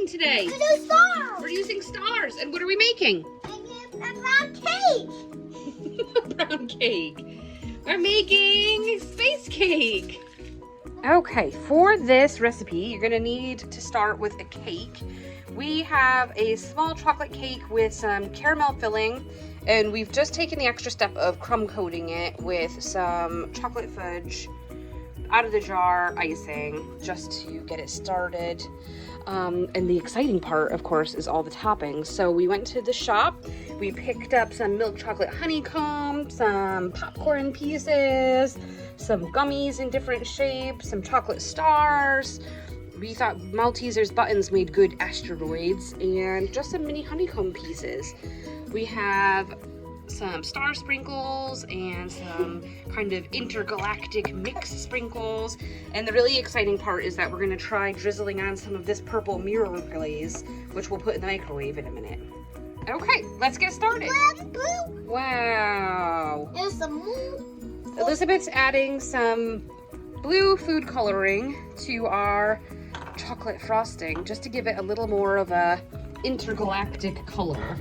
making today? Stars. We're using stars. And what are we making? A brown cake. Brown cake. We're making space cake. Okay, for this recipe, you're gonna need to start with a cake. We have a small chocolate cake with some caramel filling, and we've just taken the extra step of crumb coating it with some chocolate fudge out of the jar icing just to get it started. And the exciting part, of course, is all the toppings. So we went to the shop, we picked up some milk chocolate honeycomb, some popcorn pieces, some gummies in different shapes, some chocolate stars. We thought Maltesers buttons made good asteroids, and just some mini honeycomb pieces. We have some star sprinkles and some kind of intergalactic mix sprinkles. And the really exciting part is that we're gonna try drizzling on some of this purple mirror glaze, which we'll put in the microwave in a minute. Okay, let's get started. Wow. There's some moon. Elizabeth's adding some blue food coloring to our chocolate frosting just to give it a little more of a intergalactic color.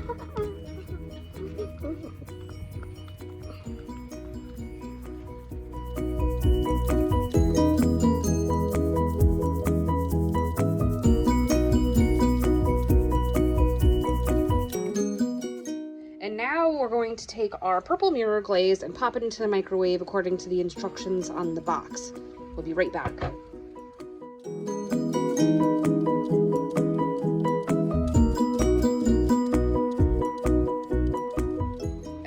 And now we're going to take our purple mirror glaze and pop it into the microwave according to the instructions on the box. We'll be right back.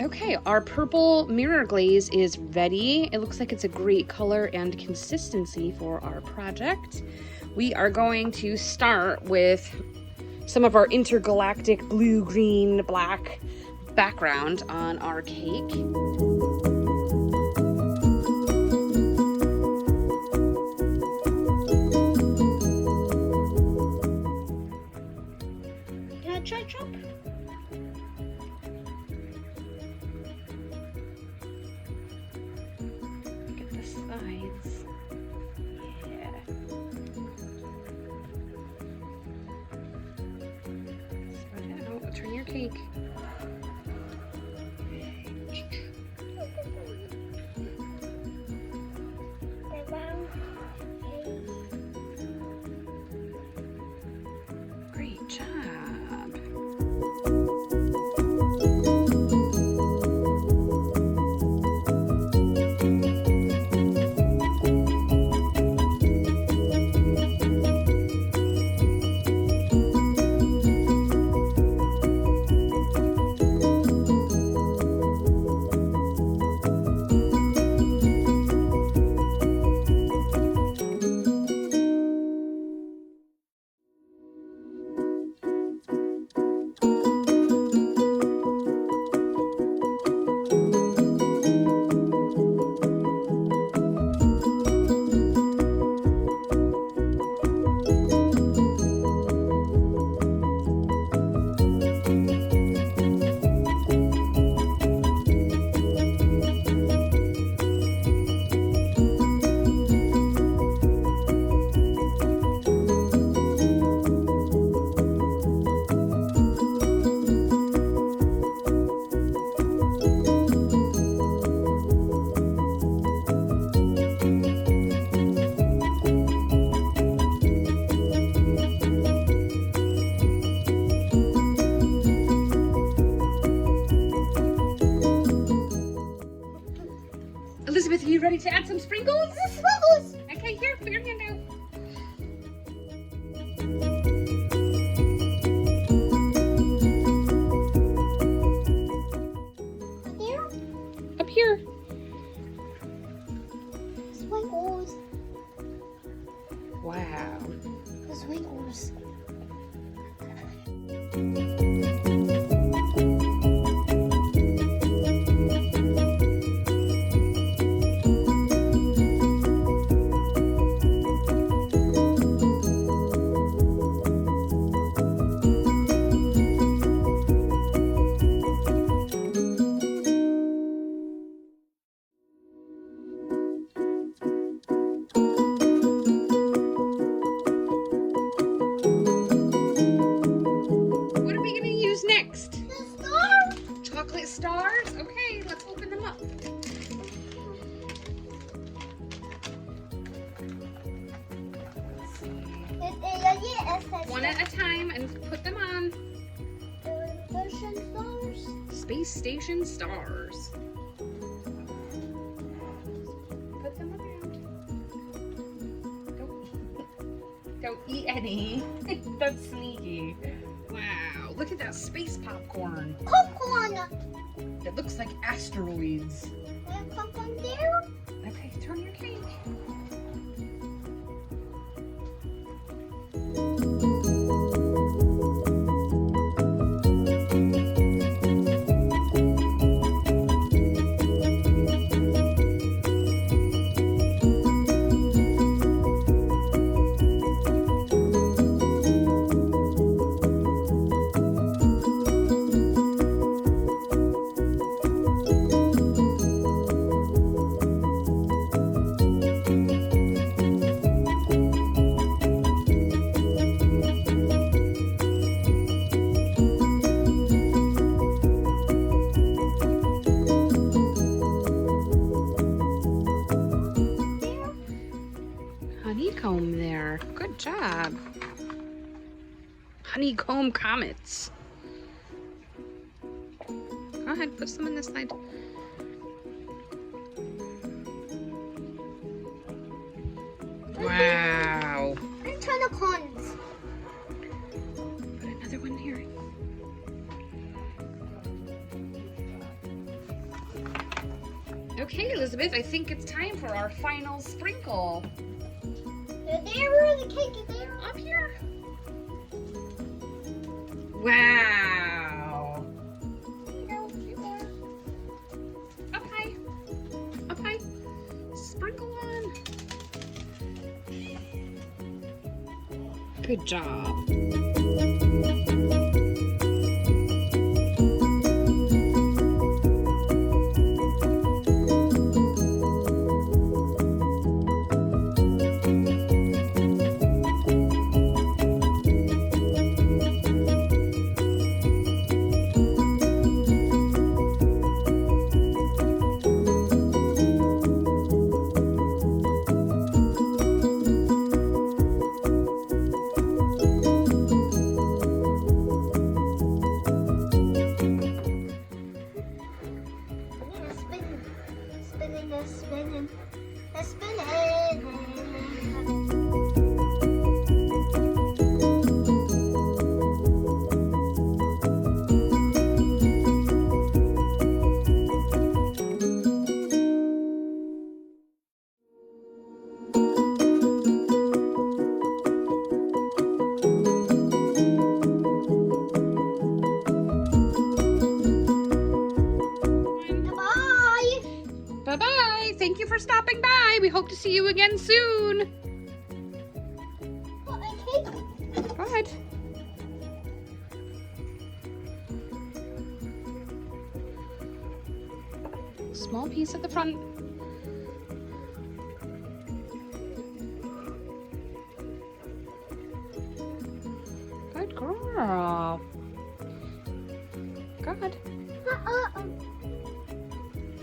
Okay, our purple mirror glaze is ready. It looks like it's a great color and consistency for our project. We are going to start with some of our intergalactic blue, green, black background on our cake. Can I try chop? Look at the sides. Yeah. Spread it out. Turn your cake. Great job. Elizabeth, are you ready to add some sprinkles? Sprinkles. Okay, here, put your hand out. Here. Up here. Sprinkles. Wow. Sprinkles. One at a time and put them on. Ocean stars. Space Station stars. Put them around. Don't eat any. That's sneaky. Wow, look at that space popcorn. Popcorn. It looks like asteroids. Popcorn there. Okay, turn your cake. Honeycomb there. Good job. Honeycomb comets. Go ahead, put some on this side. Wow. And tentacles. Put another one here. Okay, Elizabeth, I think it's time for our final sprinkle. There, the cake is there. Up here. Wow. Up high. Up high. Sprinkle on. Good job. Bye-bye. Thank you for stopping by. We hope to see you again soon. Go ahead. Small piece at the front. Good girl. Good.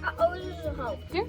Uh-oh, this is a hope. Yeah.